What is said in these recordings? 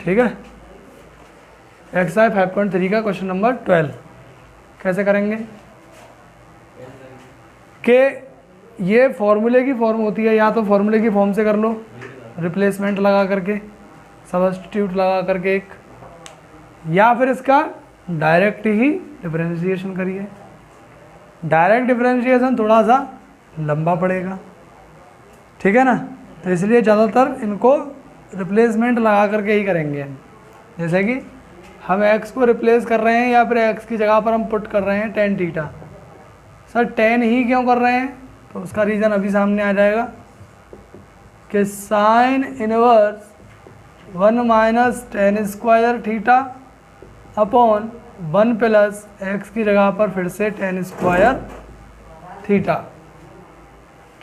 ठीक है। एक्सरसाइज 5.3 का क्वेश्चन नंबर 12 कैसे करेंगे कि ये फॉर्मूले की फॉर्म होती है, या तो फॉर्मूले की फॉर्म से कर लो रिप्लेसमेंट लगा करके, सब्स्टिट्यूट लगा करके एक, या फिर इसका डायरेक्ट ही डिफरेंशिएशन करिए। डायरेक्ट डिफरेंशिएशन थोड़ा सा लंबा पड़ेगा, ठीक है ना, तो इसलिए ज़्यादातर इनको रिप्लेसमेंट लगा करके ही करेंगे हम। जैसे कि हम x को रिप्लेस कर रहे हैं या फिर x की जगह पर हम पुट कर रहे हैं tan थीटा। सर tan ही क्यों कर रहे हैं, तो उसका रीज़न अभी सामने आ जाएगा कि sine inverse 1 minus tan square theta upon 1 plus x की जगह पर फिर से tan स्क्वायर थीटा।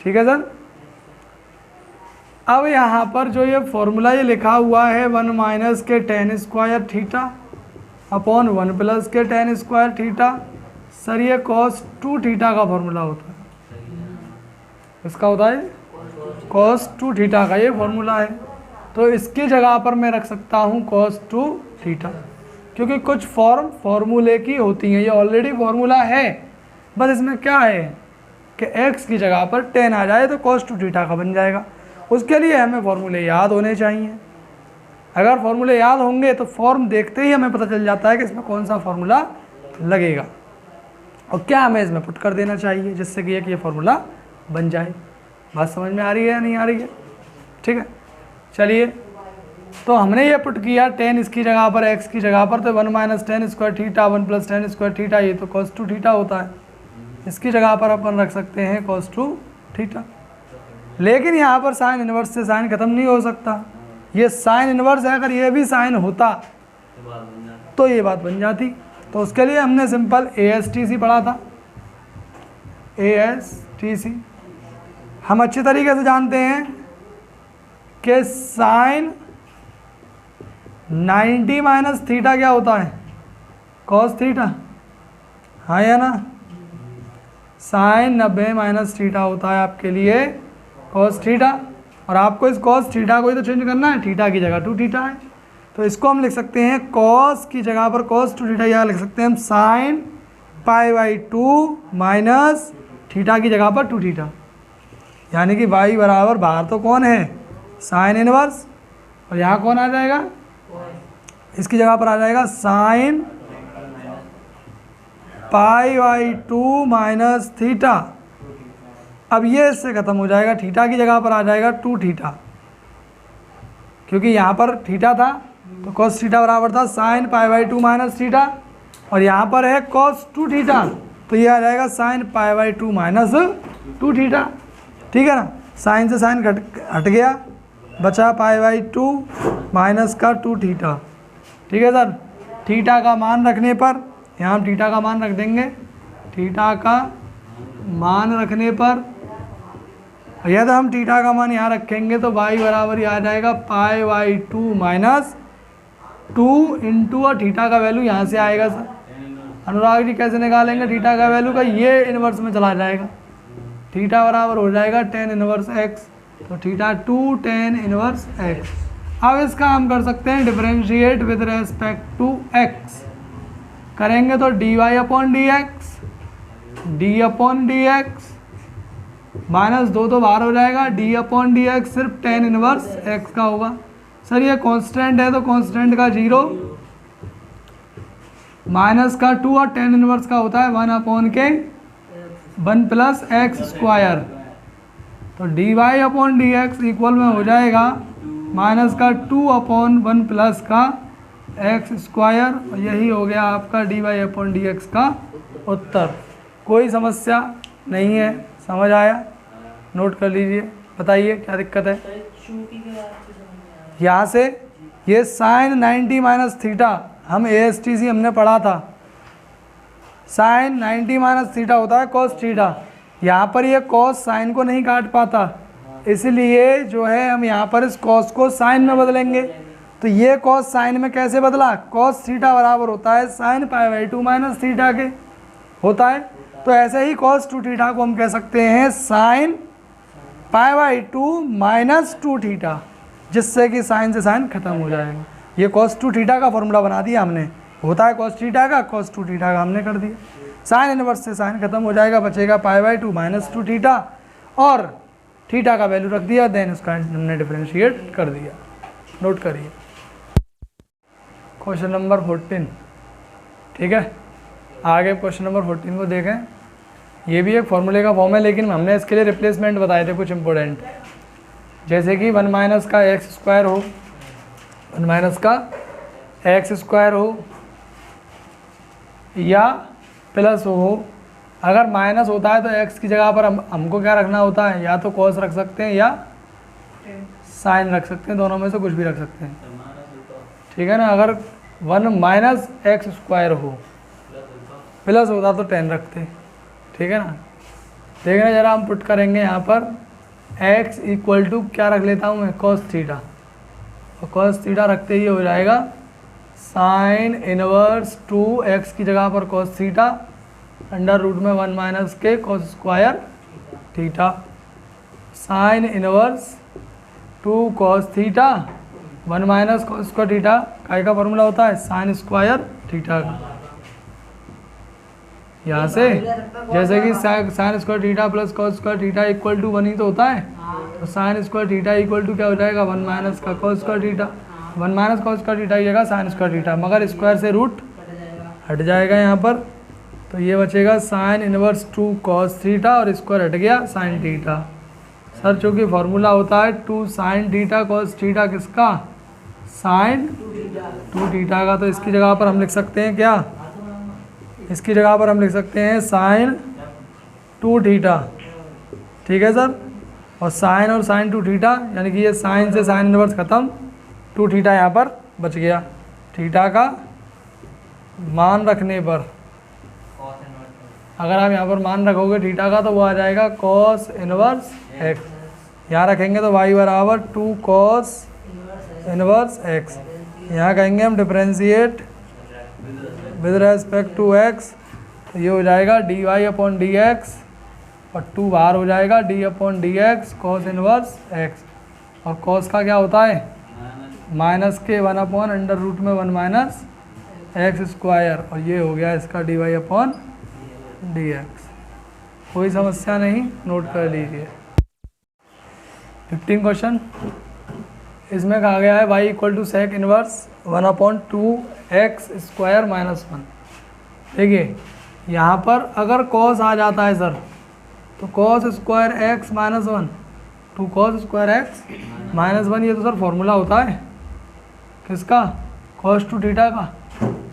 ठीक है सर। अब यहाँ पर जो ये फॉर्मूला ये लिखा हुआ है 1 माइनस के tan square theta upon 1 plus के tan स्क्वायर थीटा, सर ये cos 2 थीटा का फॉर्मूला होता है। इसका होता है cos 2 थीटा का ये फॉर्मूला है, तो इसकी जगह पर मैं रख सकता हूँ cos 2 थीटा, क्योंकि कुछ फॉर्मूले की होती हैं, ये ऑलरेडी फॉर्मूला है, बस इसमें क्या है कि x की जगह पर tan आ जाए तो cos 2 थीटा का बन जाएगा। उसके लिए हमें फॉर्मूले याद होने चाहिए। अगर फॉर्मूले याद होंगे तो फॉर्म देखते ही हमें पता चल जाता है कि इसमें कौन सा फॉर्मूला लगेगा और क्या हमें इसमें पुट कर देना चाहिए, जिससे कि ये फॉर्मूला बन जाए। बात समझ में आ रही है या नहीं आ रही है? ठीक है, चलिए, तो हमने ये पुट किया tan इसकी जगह पर x की जगह पर, तो 1 minus tan square theta 1 plus tan square theta, ये तो cos 2 थीटा होता है। इसकी जगह पर अपन रख सकते हैं cos 2 थीटा। लेकिन यहाँ पर साइन इनवर्स से साइन खत्म नहीं हो सकता, ये साइन इनवर्स है, अगर ये भी साइन होता तो ये बात बन जाती। तो उसके लिए हमने सिंपल ASTC पढ़ा था। ASTC हम अच्छे तरीके से जानते हैं कि साइन 90 माइनस थीटा क्या होता है, cos थीटा, हाँ या ना। साइन 90 माइनस थीटा होता है आपके लिए cos थीटा, और आपको इस cos थीटा को ही तो चेंज करना है, थीटा की जगह 2 थीटा है, तो इसको हम लिख सकते हैं cos की जगह पर cos 2 थीटा, या लिख सकते हैं हम साइन π/2 माइनस थीटा की जगह पर 2 थीटा, यानी कि y बराबर बाहर तो कौन है, साइन इनवर्स, और यहाँ कौन आ जाएगा, इसकी जगह पर आ जाएगा साइन π/2 माइनस थीटा। अब ये इससे ख़त्म हो जाएगा, थीटा की जगह पर आ जाएगा 2 थीटा, क्योंकि यहाँ पर थीटा था तो cos थीटा बराबर था साइन π/2 माइनस थीटा, और यहाँ पर है cos 2 थीटा, तो ये आ जाएगा साइन π/2 माइनस 2 थीटा। ठीक है ना, साइन से साइन हट गया, बचा π/2 माइनस का 2 थीटा। ठीक है सर, थीटा का मान रखने पर यहाँ हम थीटा का मान रख देंगे, थीटा का मान रखने पर यदि हम थीटा का मान यहाँ रखेंगे तो y बराबर ही आ जाएगा π/2 माइनस 2 इंटू, और थीटा का वैल्यू यहाँ से आएगा सर। अनुराग जी कैसे निकालेंगे थीटा का वैल्यू का, ये इनवर्स में चला जाएगा, थीटा बराबर हो जाएगा tan इनवर्स x, तो थीटा 2 tan इनवर्स x। अब इसका हम कर सकते हैं differentiate with respect to x, करेंगे तो dy/dx माइनस 2 तो बाहर हो जाएगा, d/dx सिर्फ tan इनवर्स x का होगा। सर ये कांस्टेंट है तो कांस्टेंट का 0 माइनस का 2, और tan इनवर्स का होता है 1 प्लस x स्क्वायर, तो dy/dx इक्वल में हो जाएगा माइनस का 2/1 प्लस का x स्क्वायर, और यही हो गया आपका dy/dx का उत्तर। कोई समस्या नहीं है, समझ आया, नोट कर लीजिए, बताइए क्या दिक्कत है। यहाँ से ये साइन 90 माइनस थीटा, हम ASTC हमने पढ़ा था, साइन 90 माइनस थीटा होता है cos थीटा। यहाँ पर ये cos साइन को नहीं काट पाता, इसलिए जो है हम यहाँ पर इस cos को साइन में बदलेंगे। तो ये cos साइन में कैसे बदला, cos थीटा बराबर होता है साइन π/2 माइनस थीटा के होता है, तो ऐसे ही cos 2 थीटा को हम कह सकते हैं साइन π/2 माइनस 2 थीटा, जिससे कि साइन से साइन खत्म हो जाएगा। ये cos 2 थीटा का फॉर्मूला बना दिया हमने, होता है cos थीटा का, cos 2 थीटा का हमने कर दिया। साइन इनवर्स से साइन खत्म हो जाएगा, बचेगा π/2 -2 थीटा, और थीटा का वैल्यू रख दिया, देन उसका हमने डिफरेंशिएट कर दिया। नोट करिए क्वेश्चन नंबर 14। ठीक है, आगे क्वेश्चन नंबर 14 को देखें। ये भी एक फॉर्मूले का फॉर्म है, लेकिन हमने इसके लिए रिप्लेसमेंट बताए थे कुछ इंपॉर्टेंट, जैसे कि 1 का एक्स स्क्वायर हो, 1 का एक्स स्क्वायर हो या प्लस हो। अगर माइनस होता है तो एक्स की जगह पर हमको क्या रखना होता है, या तो कॉस रख सकते हैं या साइन रख सकते हैं, दोनों में से कुछ भी रख सकते हैं। ठीक है ना, अगर 1 - एक्स स्क्वायर हो, प्लस होता तो 10 रखते। ठीक है ना, देखना जरा, हम पुट करेंगे यहाँ पर x = क्या रख लेता हूँ मैं, cos थीटा, और cos थीटा रखते ही हो जाएगा साइन इनवर्स 2x की जगह पर cos थीटा √1 - के cos square theta, sine inverse 2 cos theta 1 - cos square theta का फॉर्मूला होता है साइन स्क्वायर थीटा का। यहाँ से जैसे कि sine square theta plus cos square theta = 1 ही तो होता है, तो साइन स्क्वायर थीटा = क्या हो जाएगा, 1 - का cos square theta, 1 - cos square theta की जगह साइन स्क्वायर थीटा, मगर स्क्वायर से रूट हट जाएगा यहाँ पर, तो ये बचेगा साइन इनवर्स 2 cos थीटा और स्क्वायर हट गया साइन थीटा। सर चूँकि फार्मूला होता है 2 sin थीटा cos थीटा किसका, साइन 2 थीटा का, तो इसकी जगह पर हम लिख सकते हैं क्या, इसकी जगह पर हम लिख सकते हैं साइन 2 थीटा। ठीक है सर, और साइन और साइन 2 थीटा, यानी कि ये साइन से साइन इनवर्स खत्म, 2 थीटा यहाँ पर बच गया। थीटा का मान रखने पर, अगर आप यहाँ पर मान रखोगे थीटा का, तो वो आ जाएगा cos इनवर्स x। यहाँ रखेंगे तो y = 2 cos इनवर्स x। यहाँ कहेंगे हम differentiate with respect to x, तो ये हो जाएगा dy/dx, और 2 बाहर हो जाएगा d/dx cos इनवर्स x, और cos का क्या होता है माइनस के 1/√1 - एक्स स्क्वायर, और ये हो गया इसका dy/dx। कोई समस्या नहीं, नोट कर लीजिए। 15 क्वेश्चन, इसमें कहा गया है y = sec inverse 1/2x square -1। देखिए यहाँ पर अगर cos आ जाता है सर, तो cos square x -1, 2 cos square x -1, ये तो सर फॉर्मूला होता है किसका, cos 2 थीटा का।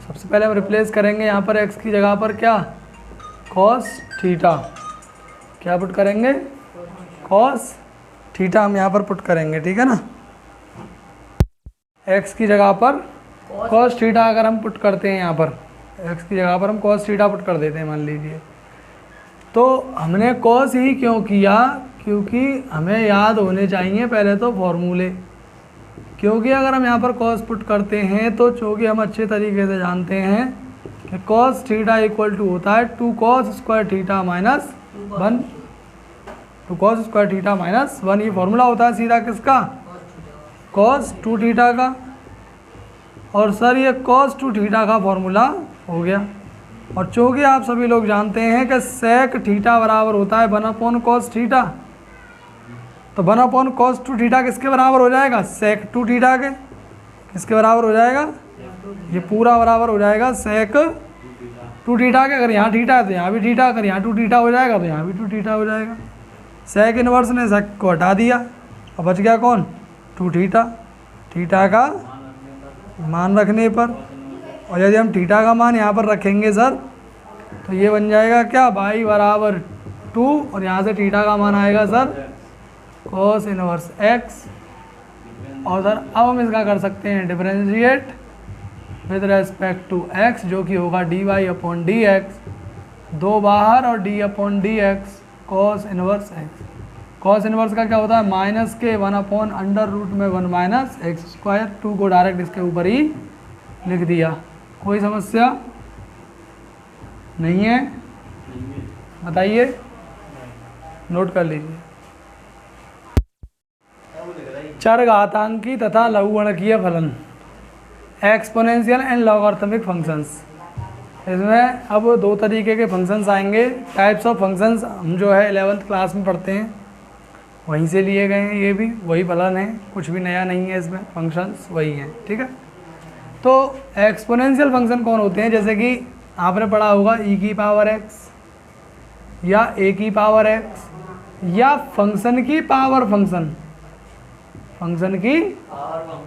सबसे पहले हम रिप्लेस करेंगे यहाँ पर x की जगह पर क्या, cos थीटा, क्या पुट करेंगे, cos थीटा हम यहाँ पर पुट करेंगे। ठीक है ना, x की जगह पर cos थीटा अगर हम पुट करते हैं, यहाँ पर x की जगह पर हम cos थीटा पुट कर देते हैं मान लीजिए, तो हमने cos ही क्यों किया, क्योंकि हमें याद होने चाहिए पहले तो फॉर्मूले, क्योंकि अगर हम यहाँ पर cos पुट करते हैं तो चूँकि हम अच्छे तरीके से जानते हैं कि cos थीटा = होता है 2 cos square theta -1, 2 cos square theta -1, ये फॉर्मूला होता है सीधा किसका, cos 2 थीटा का। और सर ये cos 2 थीटा का फॉर्मूला हो गया, और चूँकि आप सभी लोग जानते हैं कि sec थीटा बराबर होता है 1/cos थीटा, तो 1/cos 2 थीटा किसके बराबर हो जाएगा, sec 2 थीटा के, किसके बराबर हो जाएगा, ये पूरा बराबर हो जाएगा sec 2 थीटा के। अगर यहाँ थीटा है तो यहाँ भी थीटा, अगर यहाँ 2 थीटा हो जाएगा तो यहाँ भी 2 थीटा हो जाएगा। sec इनवर्स ने sec को हटा दिया, और बच गया कौन, 2 थीटा, थीटा का मान रखने पर। और यदि हम थीटा का मान यहाँ पर रखेंगे सर, तो ये बन जाएगा क्या, y = 2, और यहाँ से थीटा का मान आएगा सर cos इनवर्स x। और सर अब हम इसका कर सकते हैं differentiate with respect to x, जो कि होगा dy/dx, 2 बाहर और d/dx cos inverse x। cos inverse का क्या होता है, माइनस के 1/√1 - एक्स स्क्वायर, 2 को डायरेक्ट इसके ऊपर ही लिख दिया। कोई समस्या नहीं है, बताइए, नोट कर लीजिए। चरघातांकी तथा लघुगणकीय फलन, एक्सपोनेंशियल एंड लॉगरिथमिक फंक्शंस। इसमें अब दो तरीके के फंक्शंस आएंगे, टाइप्स ऑफ फंक्शंस हम जो है 11th क्लास में पढ़ते हैं, वहीं से लिए गए हैं, ये भी वही फलन है, कुछ भी नया नहीं है इसमें, फंक्शंस वही हैं, ठीक है। तो एक्सपोनेंशियल फंक्शन कौन होते हैं, जैसे कि आपने पढ़ा होगा e की पावर x या a की पावर x या फंक्शन की पावर फंक्शन, फंक्शन की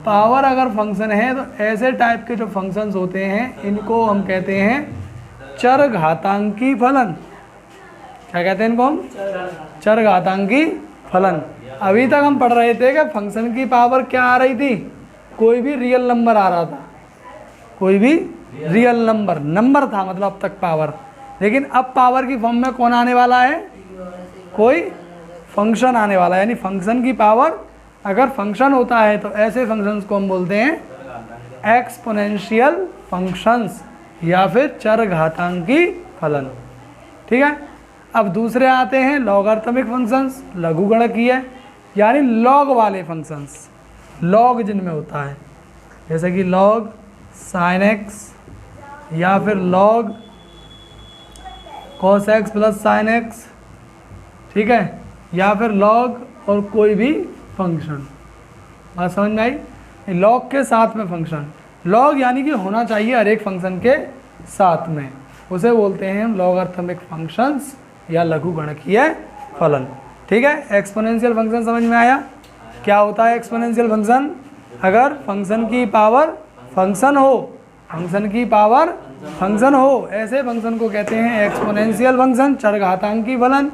पावर अगर फंक्शन है तो ऐसे टाइप के जो फंक्शंस होते हैं इनको हम कहते हैं चरघातांकी फलन। क्या कहते हैं इनको हम? चरघातांकी फलन। अभी तक हम पढ़ रहे थे कि फंक्शन की पावर क्या आ रही थी, कोई भी रियल नंबर आ रहा था, कोई भी रियल नंबर था मतलब अब तक पावर, लेकिन अब पावर की फॉर्म में कौन आने वाला है, कोई फंक्शन आने वाला है, यानी फंक्शन की पावर अगर फंक्शन होता है तो ऐसे फंक्शंस को हम बोलते हैं एक्सपोनेंशियल फंक्शंस या फिर चरघातांकी फलन, ठीक है। अब दूसरे आते हैं लॉगरिथमिक फंक्शंस, लघुगणकीय यानी लॉग वाले फंक्शंस, लॉग जिनमें होता है, जैसे कि लॉग साइन एक्स या फिर log cos x plus sine x, ठीक है, या फिर लॉग और कोई भी फंक्शन। बात समझ में आई? लॉग के साथ में फंक्शन, लॉग यानी कि होना चाहिए हर एक फंक्शन के साथ में, उसे बोलते हैं हम लॉगरिथमिक फंक्शंस या लघुगणकीय फलन, ठीक है। एक्सपोनेंशियल फंक्शन समझ में आया? क्या होता है एक्सपोनेंशियल फंक्शन? अगर फंक्शन की पावर फंक्शन हो, फंक्शन की पावर फंक्शन हो, ऐसे फंक्शन को कहते हैं एक्सपोनेंशियल फंक्शन, चरघातांकी फलन,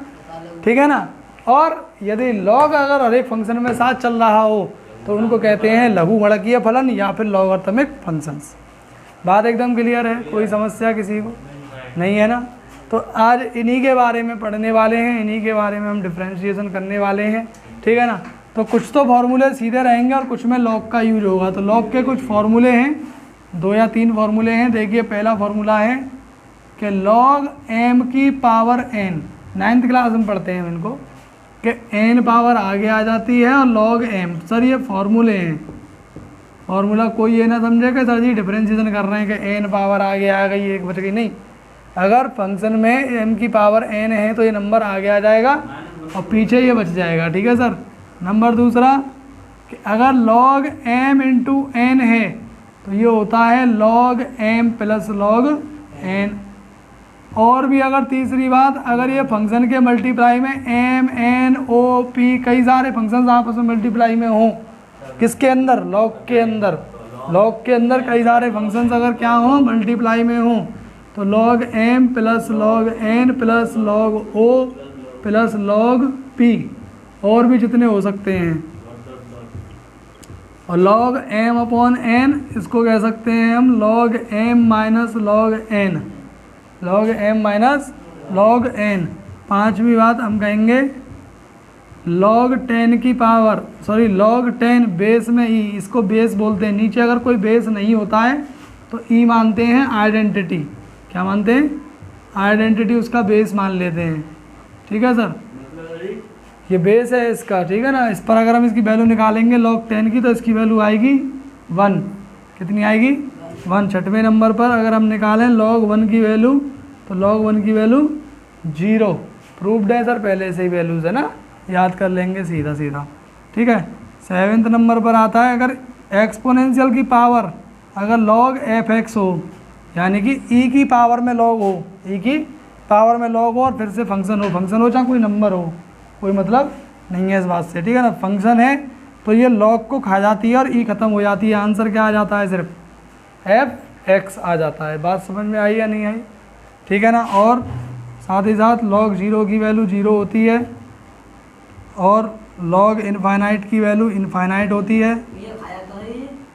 ठीक है ना। और यदि लॉग अगर हर एक फंक्शन में साथ चल रहा हो तो उनको कहते हैं लघुगणकीय फलन या फिर लॉगरिथमिक फंक्शंस। बात एकदम क्लियर है, कोई समस्या किसी को नहीं है ना? तो आज इन्हीं के बारे में पढ़ने वाले हैं, इन्हीं के बारे में हम डिफ्रेंशिएशन करने वाले हैं, ठीक है ना। तो कुछ तो फार्मूले सीधे रहेंगे और कुछ में लॉग का यूज होगा। तो लॉग के कुछ फार्मूले हैं, 2 या 3 फार्मूले हैं। देखिए पहला फार्मूला है कि लॉग m की पावर n, 9th क्लास में पढ़ते हैं इनको, कि n पावर आगे आ जाती है और log m। सर ये फार्मूले हैं, फार्मूला कोई ये ना समझे कि सर जी डिफरेंशिएशन कर रहे हैं कि n पावर आगे आ गई, एक बच गई, नहीं। अगर फंक्शन में m की पावर n है तो ये नंबर आगे आ जाएगा और पीछे ये बच जाएगा, ठीक है सर। नंबर दूसरा कि अगर log m इंटू n है तो ये होता है log m plus log n। और भी अगर तीसरी बात, अगर ये फंक्शन के मल्टीप्लाई में m n o p कई सारे फंक्शंस आपस में मल्टीप्लाई में हों, किसके अंदर? लॉग के अंदर। लॉग के अंदर कई सारे फंक्शंस अगर क्या हों, मल्टीप्लाई में हों, तो log m plus log n plus log o plus log p, और भी जितने हो सकते हैं। और log m अपॉन n इसको कह सकते हैं हम log m minus log n, log m minus log n। पांचवी बात हम कहेंगे log 10 की पावर, सॉरी log 10 बेस में e, इसको बेस बोलते हैं। नीचे अगर कोई बेस नहीं होता है तो e मानते हैं आइडेंटिटी। क्या मानते हैं? आइडेंटिटी, उसका बेस मान लेते हैं, ठीक है सर। ये बेस है इसका, ठीक है ना। इस पर अगर हम इसकी वैल्यू निकालेंगे log 10 की तो इसकी वैल्यू आएगी 1। कितनी आएगी? 1। छठवें नंबर पर अगर हम निकालें log 1 की वैल्यू तो log 1 की वैल्यू 0। प्रूव्ड है सर, पहले से ही वैल्यूज़ है ना, याद कर लेंगे सीधा सीधा, ठीक है। 7वें नंबर पर आता है अगर एक्सपोनेंशियल की पावर अगर log f(x) हो, यानी कि e की पावर में log हो, e की पावर में log हो और फिर से फंक्शन हो चाहे कोई नंबर हो, कोई मतलब नहीं है इस बात से, ठीक है ना। फंक्शन है तो ये log को खा जाती है और e ख़त्म हो जाती है। आंसर क्या आ जाता है? सिर्फ f(x) आ जाता है। बात समझ में आई या नहीं आई? ठीक है ना। और साथ ही साथ log 0 की वैल्यू 0 होती है और log इनफाइनाइट की वैल्यू इनफाइनाइट होती है,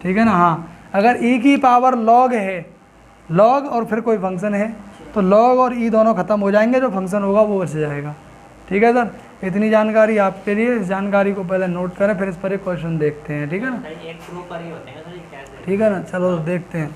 ठीक है ना। हाँ, अगर e की पावर log है, log और फिर कोई फंक्शन है तो log और e दोनों ख़त्म हो जाएंगे, जो फंक्शन होगा वो बच जाएगा, ठीक है सर। इतनी जानकारी आपके लिए, इस जानकारी को पहले नोट करें, फिर इस पर एक क्वेश्चन देखते हैं, ठीक है ना। ठीक है ना, चलो देखते हैं।